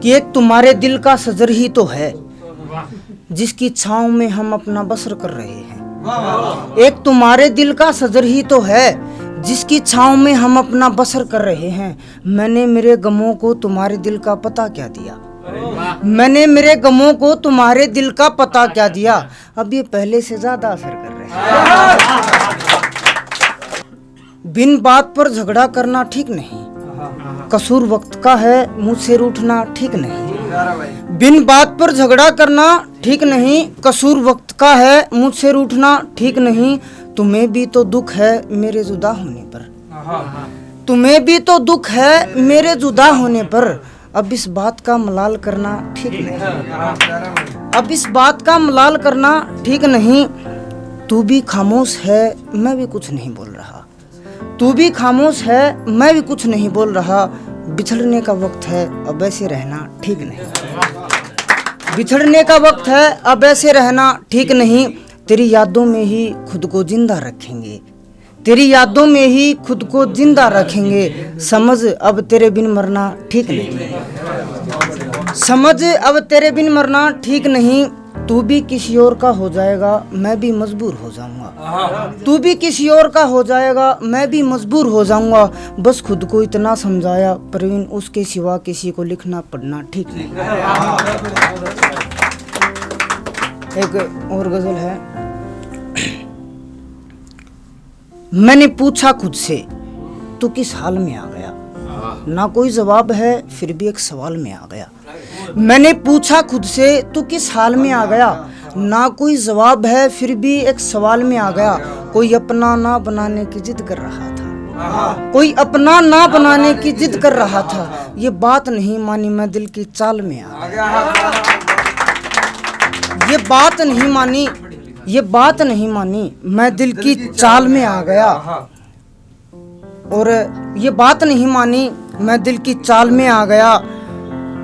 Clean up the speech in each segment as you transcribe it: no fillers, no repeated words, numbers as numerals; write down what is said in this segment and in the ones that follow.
कि एक तुम्हारे दिल का सजर ही तो है जिसकी छांव में हम अपना बसर कर रहे हैं। एक तुम्हारे दिल का सजर ही तो है जिसकी छांव में हम अपना बसर कर रहे हैं। मैंने मेरे गमों को तुम्हारे दिल का पता क्या दिया, मैंने मेरे गमों को तुम्हारे दिल का पता क्या दिया। अब ये पहले से ज्यादा असर कर रहे हैं। बिन बात पर झगड़ा करना ठीक नहीं, कसूर वक्त का है मुझसे रूठना ठीक नहीं। बिन बात पर झगड़ा करना ठीक नहीं, कसूर वक्त का है मुझसे रूठना ठीक नहीं। तुम्हें भी तो दुख है मेरे जुदा होने पर, तुम्हें भी तो दुख है मेरे जुदा होने पर। अब इस बात का मलाल करना ठीक नहीं, अब इस बात का मलाल करना ठीक नहीं। तू भी खामोश है मैं भी कुछ नहीं बोल रहा, तू भी खामोश है मैं भी कुछ नहीं बोल रहा। बिछड़ने का वक्त है अब ऐसे रहना ठीक नहीं, बिछड़ने का वक्त है अब ऐसे रहना ठीक नहीं। तेरी यादों में ही खुद को जिंदा रखेंगे, तेरी यादों में ही खुद को जिंदा रखेंगे। समझ अब तेरे बिन मरना ठीक नहीं, समझ अब तेरे बिन मरना ठीक नहीं। तू भी किसी और का हो जाएगा मैं भी मजबूर हो जाऊंगा, तू भी किसी और का हो जाएगा मैं भी मजबूर हो जाऊंगा। बस खुद को इतना समझाया परवीन उसके सिवा किसी को लिखना पढ़ना ठीक नहीं। एक और गजल है। मैंने पूछा खुद से तू किस हाल में आ गया, ना कोई जवाब है फिर भी एक सवाल में आ गया। मैंने पूछा खुद से तू किस हाल में आ गया, ना कोई जवाब है फिर भी एक सवाल में आ गया। कोई अपना ना बनाने की जिद कर रहा था, कोई अपना ना बनाने की जिद कर रहा था। ये बात नहीं मानी मैं दिल की चाल में आ गया, ये बात नहीं मानी, ये बात नहीं मानी मैं दिल की चाल में आ गया। और ये बात नहीं मानी मैं दिल की चाल में आ गया।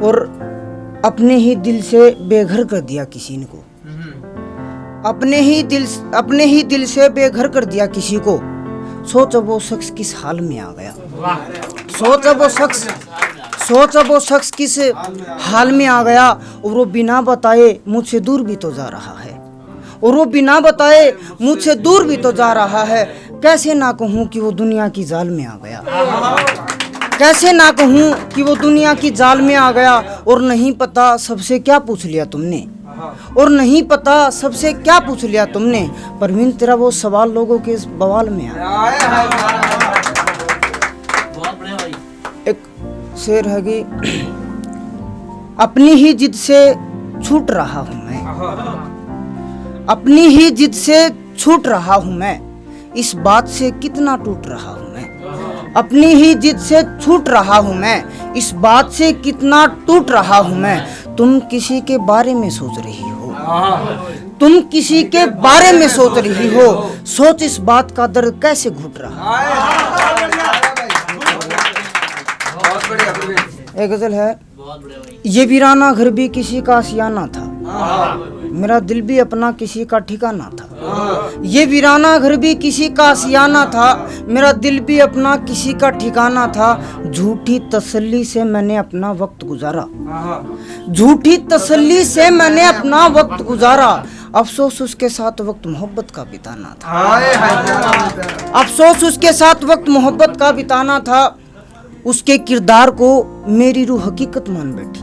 और अपने ही दिल से बेघर कर दिया किसी को, अपने ही दिल से बेघर कर दिया किसी को। सोच अब वो शख्स किस हाल में आ गया, सोच अब वो शख्स किस हाल में आ गया। और वो बिना बताए मुझसे दूर भी तो जा रहा है, और वो बिना बताए मुझसे दूर भी तो जा रहा है। कैसे ना कहूँ कि वो दुनिया की जाल में आ गया, कैसे ना कहूँ कि वो दुनिया की जाल में आ गया। और नहीं पता सबसे क्या पूछ लिया तुमने, और नहीं पता सबसे क्या पूछ लिया तुमने। परवीन तेरा वो सवाल लोगों के इस बवाल में आ। एक शेर है कि अपनी ही जिद से छूट रहा हूँ मैं, अपनी ही जिद से छूट रहा हूँ मैं। इस बात से कितना टूट रहा हूँ मैं, अपनी ही जिद से छूट रहा हूँ मैं। इस बात से कितना टूट रहा हूँ मैं। तुम किसी के बारे में सोच रही हो, तुम किसी के बारे में सोच रही हो। सोच इस बात का दर्द कैसे घुट रहा। एक गजल है। ये वीराना घर भी किसी का आशियाना था, मेरा दिल भी अपना किसी का ठिकाना था। ये वीराना घर भी किसी का आशियाना था, मेरा दिल भी अपना किसी का ठिकाना था। झूठी तसल्ली से मैंने अपना वक्त गुजारा, झूठी तसल्ली से मैंने अपना वक्त गुजारा। अफसोस उसके साथ वक्त मोहब्बत का बिताना था, अफसोस उसके साथ वक्त मोहब्बत का बिताना था। उसके किरदार को मेरी रूह हकीकत मान बैठी,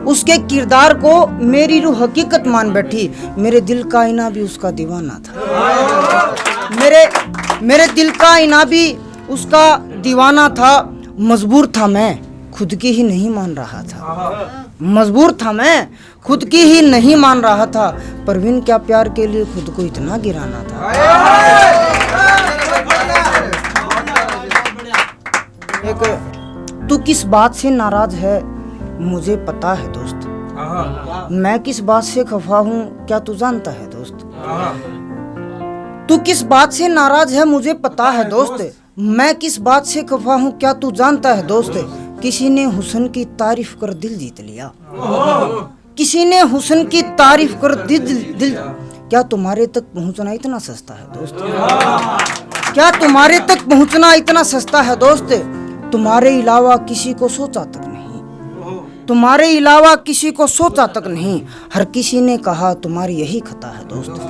उसके किरदार को मेरी रूह हकीकत मान बैठी। मेरे दिल का आईना भी उसका दीवाना था, मेरे दिल का आईना भी उसका दीवाना था। मजबूर था मैं खुद की ही नहीं मान रहा था, मजबूर था मैं खुद की ही नहीं मान रहा था। परवीन क्या प्यार के लिए खुद को इतना गिराना था। एक तू किस बात से नाराज है मुझे पता है दोस्त, मैं किस बात से खफा हूँ क्या तू जानता है दोस्त। तू किस बात से नाराज है मुझे पता है दोस्त, मैं किस बात से खफा हूँ क्या तू जानता है दोस्त। किसी ने हुस्न की तारीफ कर दिल जीत लिया, किसी ने हुस्न की तारीफ कर दिल। क्या तुम्हारे तक पहुँचना इतना सस्ता है दोस्त, क्या तुम्हारे तक पहुँचना इतना सस्ता है दोस्त। तुम्हारे अलावा किसी को सोचा तक नहीं, तुम्हारे अलावा किसी को सोचा तक नहीं। हर किसी ने कहा तुम्हारी यही खता है दोस्त,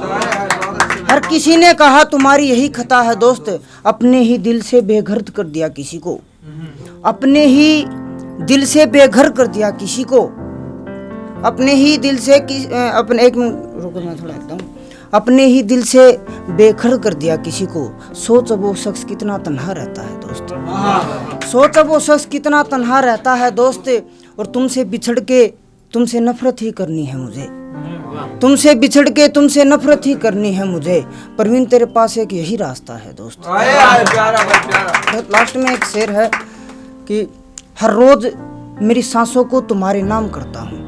हर किसी ने कहा तुम्हारी यही खता है दोस्त। अपने ही दिल से बेघर कर दिया किसी को, अपने ही दिल से बेघर कर दिया किसी को, अपने ही दिल से अपने एक मिनट रुको मैं थोड़ा एकदम, अपने ही दिल से बेघर कर दिया किसी को। सोच अब वो शख्स कितना तन्हा रहता है दोस्त, सोच अब वो शख्स कितना तन्हा रहता है दोस्त। और तुमसे बिछड़ के तुमसे नफरत ही करनी है मुझे, तुमसे बिछड़ के तुमसे नफरत ही करनी है मुझे। परवीन तेरे पास एक यही रास्ता है दोस्त। लास्ट में एक शेर है कि हर रोज मेरी सांसों को तुम्हारे नाम करता हूँ,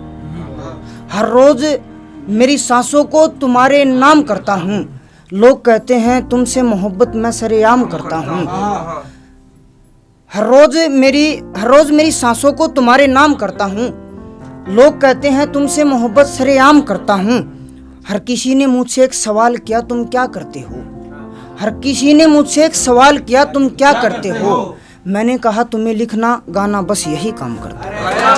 हर रोज मेरी सांसों को तुम्हारे नाम करता हूँ। लोग कहते हैं तुमसे मोहब्बत मैं सरेआम करता हूँ। हर रोज मेरी सांसों को तुम्हारे नाम करता हूँ। लोग कहते हैं तुमसे मोहब्बत सरेआम करता हूँ। हर किसी ने मुझसे एक सवाल किया तुम क्या करते हो, हर किसी ने मुझसे एक सवाल किया तुम क्या करते हो। मैंने कहा तुम्हें लिखना गाना बस यही काम करता है।